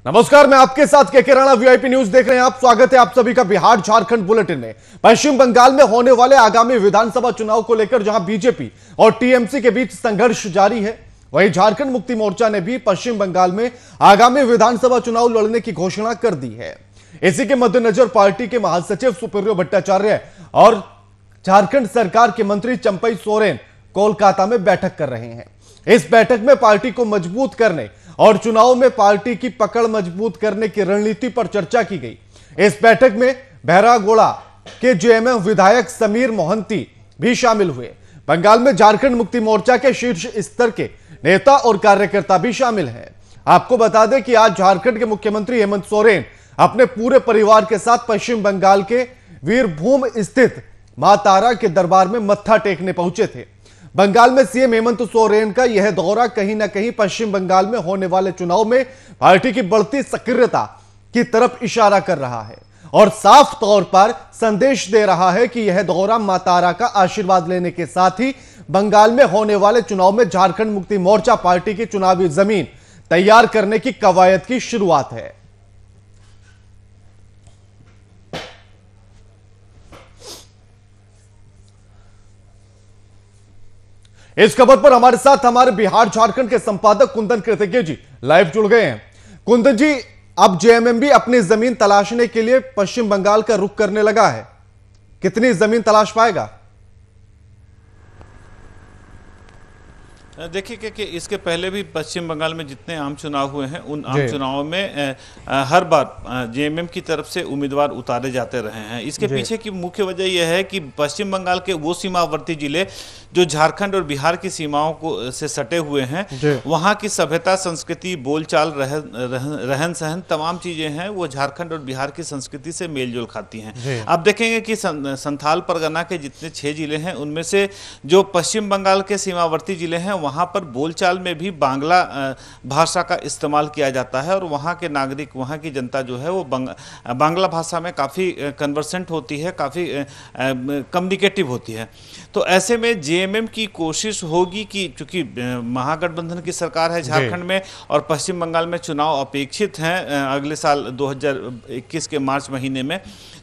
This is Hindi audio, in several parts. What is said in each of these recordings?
नमस्कार, मैं आपके साथ के राणा वीआईपी न्यूज देख रहे हैं आप। स्वागत है आप सभी का बिहार झारखंड बुलेटिन में। पश्चिम बंगाल में होने वाले आगामी विधानसभा चुनाव को लेकर जहां बीजेपी और टीएमसी के बीच संघर्ष जारी है, वहीं झारखंड मुक्ति मोर्चा ने भी पश्चिम बंगाल में आगामी विधानसभा चुनाव लड़ने की घोषणा कर दी है। इसी के मद्देनजर पार्टी के महासचिव सुप्रियो भट्टाचार्य और झारखंड सरकार के मंत्री चंपई सोरेन कोलकाता में बैठक कर रहे हैं। इस बैठक में पार्टी को मजबूत करने और चुनाव में पार्टी की पकड़ मजबूत करने की रणनीति पर चर्चा की गई। इस बैठक में बहरागोड़ा के जेएमएम विधायक समीर मोहंती भी शामिल हुए। बंगाल में झारखंड मुक्ति मोर्चा के शीर्ष स्तर के नेता और कार्यकर्ता भी शामिल हैं। आपको बता दें कि आज झारखंड के मुख्यमंत्री हेमंत सोरेन अपने पूरे परिवार के साथ पश्चिम बंगाल के वीरभूम स्थित मां तारा के दरबार में मत्था टेकने पहुंचे थे। बंगाल में सीएम हेमंत सोरेन का यह दौरा कहीं ना कहीं पश्चिम बंगाल में होने वाले चुनाव में पार्टी की बढ़ती सक्रियता की तरफ इशारा कर रहा है और साफ तौर पर संदेश दे रहा है कि यह दौरा मां तारा का आशीर्वाद लेने के साथ ही बंगाल में होने वाले चुनाव में झारखंड मुक्ति मोर्चा पार्टी की चुनावी जमीन तैयार करने की कवायद की शुरुआत है। इस खबर पर हमारे साथ हमारे बिहार झारखंड के संपादक कुंदन कृतज्ञ जी लाइव जुड़ गए हैं। कुंदन जी, अब जेएमएम भी अपनी जमीन तलाशने के लिए पश्चिम बंगाल का रुख करने लगा है, कितनी जमीन तलाश पाएगा? देखिए कि इसके पहले भी पश्चिम बंगाल में जितने आम चुनाव हुए हैं उन आम चुनावों में हर बार जेएमएम की तरफ से उम्मीदवार उतारे जाते रहे हैं। इसके पीछे की मुख्य वजह यह है कि पश्चिम बंगाल के वो सीमावर्ती जिले जो झारखंड और बिहार की सीमाओं को से सटे हुए हैं, वहाँ की सभ्यता, संस्कृति, बोलचाल, रहन सहन, तमाम चीजें हैं वो झारखंड और बिहार की संस्कृति से मेलजोल खाती हैं। आप देखेंगे कि संथाल परगना के जितने 6 जिले हैं उनमें से जो पश्चिम बंगाल के सीमावर्ती जिले हैं वहाँ पर बोलचाल में भी बांग्ला भाषा का इस्तेमाल किया जाता है और वहाँ के नागरिक, वहाँ की जनता जो है वो बांग्ला भाषा में काफ़ी कन्वर्सेंट होती है, काफ़ी कम्युनिकेटिव होती है। तो ऐसे में जेएमएम की कोशिश होगी कि चूंकि महागठबंधन की सरकार है झारखंड में और पश्चिम बंगाल में चुनाव अपेक्षित हैं अगले साल 2021 के मार्च महीने में,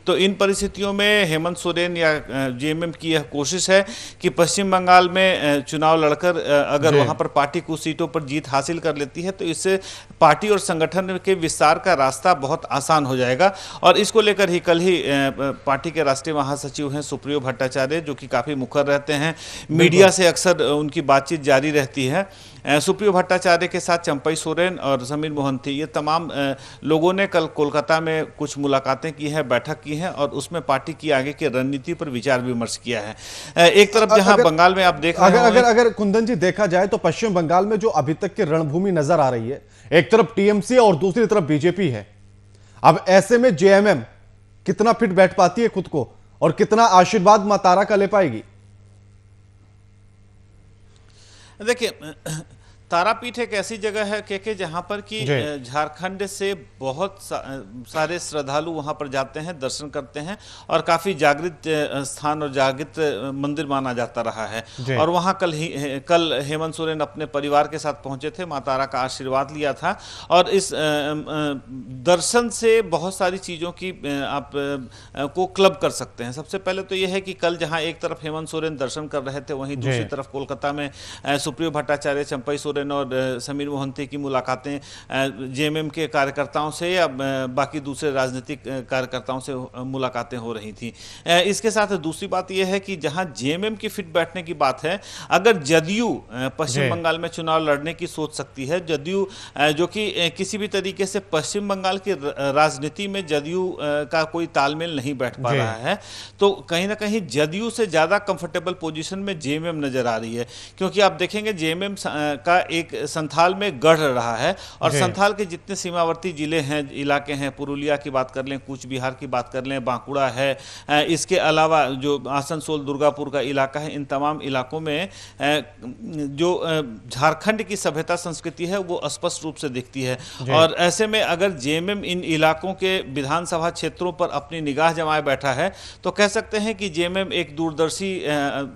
तो इन परिस्थितियों में हेमंत सोरेन या जेएमएम की यह कोशिश है कि पश्चिम बंगाल में चुनाव लड़कर अगर वहां पर पार्टी कुछ सीटों पर जीत हासिल कर लेती है तो इससे पार्टी और संगठन के विस्तार का रास्ता बहुत आसान हो जाएगा। और इसको लेकर ही कल ही पार्टी के राष्ट्रीय महासचिव हैं सुप्रियो भट्टाचार्य, जो कि काफ़ी मुखर रहते हैं, मीडिया से अक्सर उनकी बातचीत जारी रहती है। सुप्रियो भट्टाचार्य के साथ चंपई सोरेन और समीर मोहंती, ये तमाम लोगों ने कल कोलकाता में कुछ मुलाकातें की हैं, बैठक की हैं और उसमें पार्टी की आगे की रणनीति पर विचार विमर्श किया है। एक तरफ जहां बंगाल में आप देख रहे हैं, अगर कुंदन जी देखा जाए तो पश्चिम बंगाल में जो अभी तक की रणभूमि नजर आ रही है, एक तरफ टीएमसी और दूसरी तरफ बीजेपी है। अब ऐसे में जेएमएम कितना फिट बैठ पाती है खुद को और कितना आशीर्वाद मां तारा का ले पाएगी? देखिए, तारापीठ एक ऐसी जगह है के जहाँ पर कि झारखंड से बहुत सारे श्रद्धालु वहाँ पर जाते हैं, दर्शन करते हैं और काफ़ी जागृत स्थान और जागृत मंदिर माना जाता रहा है। और वहाँ कल हेमंत सोरेन अपने परिवार के साथ पहुँचे थे, माँ तारा का आशीर्वाद लिया था और इस दर्शन से बहुत सारी चीज़ों की आप को क्लब कर सकते हैं। सबसे पहले तो यह है कि कल जहाँ एक तरफ हेमंत सोरेन दर्शन कर रहे थे, वहीं दूसरी तरफ कोलकाता में सुप्रियो भट्टाचार्य, चंपई सोरेन और समीर मोहंती की मुलाकातें जेएमएम के कार्यकर्ताओं से या बाकी दूसरे राजनीतिक कार्यकर्ताओं से मुलाकातें हो रही थी। इसके साथ दूसरी बात यह है कि जहां जेएमएम की फिट बैठने की बात है, अगर जदयू पश्चिम बंगाल में चुनाव लड़ने की सोच सकती है, जदयू जो कि किसी भी तरीके से पश्चिम बंगाल की राजनीति में जदयू का कोई तालमेल नहीं बैठ पा रहा है, तो कहीं ना कहीं जदयू से ज्यादा कंफर्टेबल पोजीशन में जेएमएम नजर आ रही है। क्योंकि आप देखेंगे जेएमएम का एक संथाल में गढ़ रहा है और संथाल के जितने सीमावर्ती जिले हैं, इलाके हैं, पुरुलिया की बात कर लें, कूच बिहार की बात कर लें, बांकुड़ा है, इसके अलावा जो आसनसोल दुर्गापुर का इलाका है, इन तमाम इलाकों में जो झारखंड की सभ्यता संस्कृति है वो स्पष्ट रूप से दिखती है। और ऐसे में अगर जेएमएम इन इलाकों के विधानसभा क्षेत्रों पर अपनी निगाह जमाए बैठा है तो कह सकते हैं कि जेएमएम एक दूरदर्शी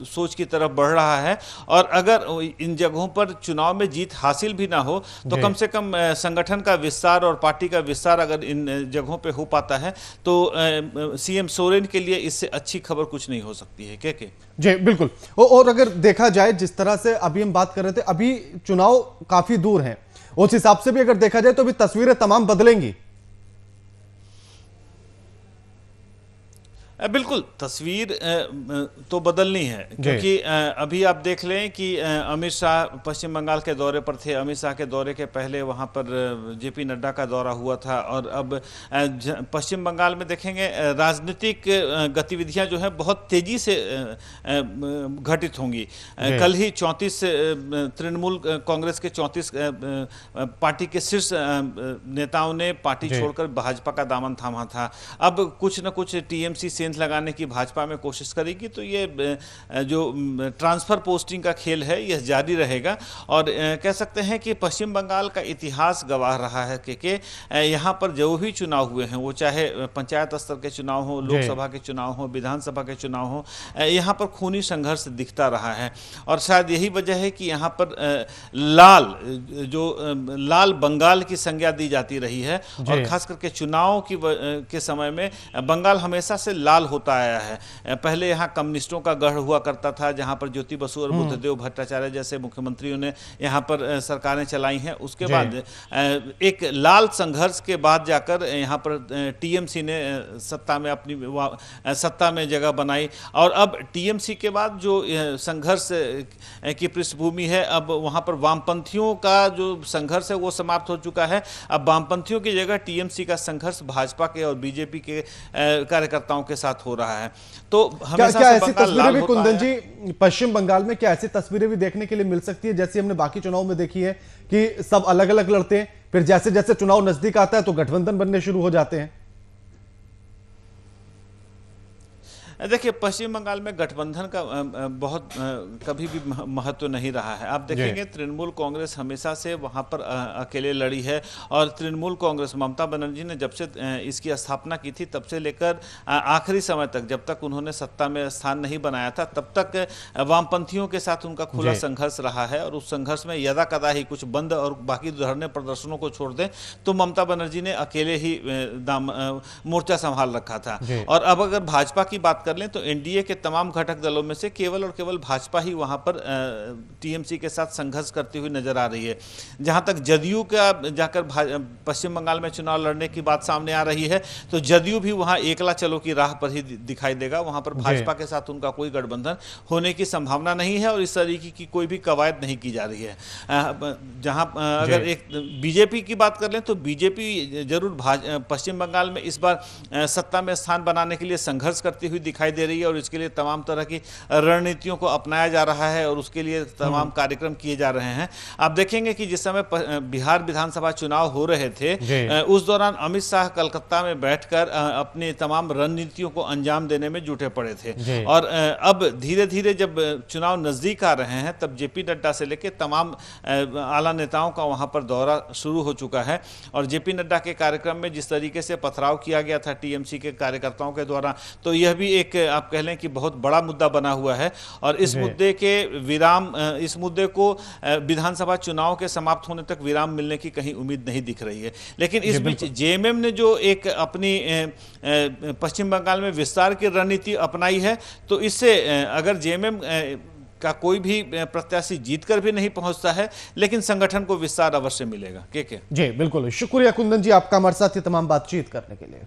सोच की तरफ बढ़ रहा है और अगर इन जगहों पर चुनाव में जीत हासिल भी ना हो तो कम से कम संगठन का विस्तार और पार्टी का विस्तार अगर इन जगहों पे हो पाता है तो सीएम सोरेन के लिए इससे अच्छी खबर कुछ नहीं हो सकती है। के जी बिल्कुल। और अगर देखा जाए जिस तरह से अभी हम बात कर रहे थे, अभी चुनाव काफी दूर हैं, उस हिसाब से भी अगर देखा जाए तो अभी तस्वीरें तमाम बदलेंगी। बिल्कुल, तस्वीर तो बदलनी है क्योंकि अभी आप देख लें कि अमित शाह पश्चिम बंगाल के दौरे पर थे। अमित शाह के दौरे के पहले वहां पर जेपी नड्डा का दौरा हुआ था और अब पश्चिम बंगाल में देखेंगे राजनीतिक गतिविधियां जो है बहुत तेजी से घटित होंगी। कल ही 34 तृणमूल कांग्रेस के 34 पार्टी के शीर्ष नेताओं ने पार्टी छोड़कर भाजपा का दामन थामा था। अब कुछ न कुछ टीएमसी लगाने की भाजपा में कोशिश करेगी, तो ये जो ट्रांसफर पोस्टिंग का खेल है यह जारी रहेगा। और कह सकते हैं कि पश्चिम बंगाल का इतिहास गवाह रहा है कि यहाँ पर जो भी चुनाव हुए हैं, वो चाहे पंचायत स्तर के चुनाव हो, लोकसभा के चुनाव हो, विधानसभा के चुनाव हो, यहाँ पर खूनी संघर्ष दिखता रहा है। और शायद यही वजह है कि यहाँ पर लाल बंगाल की संज्ञा दी जाती रही है। और खास करके चुनाव के समय में बंगाल हमेशा से लाल होता आया है। पहले यहाँ कम्युनिस्टों का गढ़ हुआ करता था, जहाँ पर ज्योति बसु और बुद्धदेव भट्टाचार्य जैसे मुख्यमंत्रियों ने यहाँ पर सरकारें चलाई हैं। उसके बाद एक लाल संघर्ष के बाद जाकर यहाँ पर टीएमसी ने सत्ता में जगह बनाई। और अब टीएमसी के बाद जो संघर्ष की पृष्ठभूमि है, अब वहाँ पर वामपंथियों का जो संघर्ष है वो समाप्त हो चुका है। अब वामपंथियों की जगह टीएमसी का संघर्ष भाजपा के और बीजेपी के कार्यकर्ताओं के साथ हो रहा है। तो क्या ऐसी तस्वीरें भी कुंदन जी पश्चिम बंगाल में, क्या ऐसी तस्वीरें भी देखने के लिए मिल सकती है जैसे हमने बाकी चुनाव में देखी है कि सब अलग अलग लड़ते हैं, फिर जैसे जैसे चुनाव नजदीक आता है तो गठबंधन बनने शुरू हो जाते हैं? देखिए, पश्चिम बंगाल में गठबंधन का बहुत कभी भी महत्व नहीं रहा है। आप देखेंगे तृणमूल कांग्रेस हमेशा से वहां पर अकेले लड़ी है। और तृणमूल कांग्रेस ममता बनर्जी ने जब से इसकी स्थापना की थी तब से लेकर आखिरी समय तक, जब तक उन्होंने सत्ता में स्थान नहीं बनाया था, तब तक वामपंथियों के साथ उनका खुला संघर्ष रहा है। और उस संघर्ष में यदा कदा ही कुछ बंद और बाकी धरने प्रदर्शनों को छोड़ दें तो ममता बनर्जी ने अकेले ही मोर्चा संभाल रखा था। और अब अगर भाजपा की बात लें तो एनडीए के तमाम घटक दलों में से केवल और केवल भाजपा ही वहां पर टीएमसी के साथ संघर्ष करती हुई नजर आ रही है। जहां तक जदयू का जाकर पश्चिम बंगाल में चुनाव लड़ने की बात सामने आ रही है तो जदयू भी वहां एकला चलो की राह पर ही दिखाई देगा। वहां पर भाजपा के साथ उनका कोई गठबंधन होने की संभावना नहीं है और इस तरीके की कोई भी कवायद नहीं की जा रही है। जहां अगर एक बीजेपी की बात कर लें तो बीजेपी जरूर पश्चिम बंगाल में इस बार सत्ता में स्थान बनाने के लिए संघर्ष करती हुई दिखाई दे रही है और इसके लिए तमाम तरह की रणनीतियों को अपनाया जा रहा है और उसके लिए तमाम कार्यक्रम किए जा रहे हैं। आप देखेंगे कि जिस समय बिहार विधानसभा चुनाव हो रहे थे उस दौरान अमित शाह कलकत्ता में बैठकर अपनी तमाम रणनीतियों को अंजाम देने में जुटे पड़े थे। और अब धीरे धीरे जब चुनाव नजदीक आ रहे हैं तब जेपी नड्डा से लेकर तमाम आला नेताओं का वहां पर दौरा शुरू हो चुका है। और जेपी नड्डा के कार्यक्रम में जिस तरीके से पथराव किया गया था टीएमसी के कार्यकर्ताओं के द्वारा, तो यह भी एक आप कह लें कि बहुत बड़ा मुद्दा बना हुआ है। और इस मुद्दे के इस मुद्दे को विधानसभा चुनाव के समाप्त होने तक विराम मिलने की कहीं उम्मीद नहीं दिख रही है। लेकिन इस बीच जेएमएम ने जो एक अपनी पश्चिम बंगाल में विस्तार की रणनीति अपनाई है, तो इससे अगर जेएमएम का कोई भी प्रत्याशी जीतकर भी नहीं पहुंचता है लेकिन संगठन को विस्तार अवश्य मिलेगा। के जी बिल्कुल, शुक्रिया कुंदन जी आपका हमारे साथ ये तमाम बातचीत करने के लिए।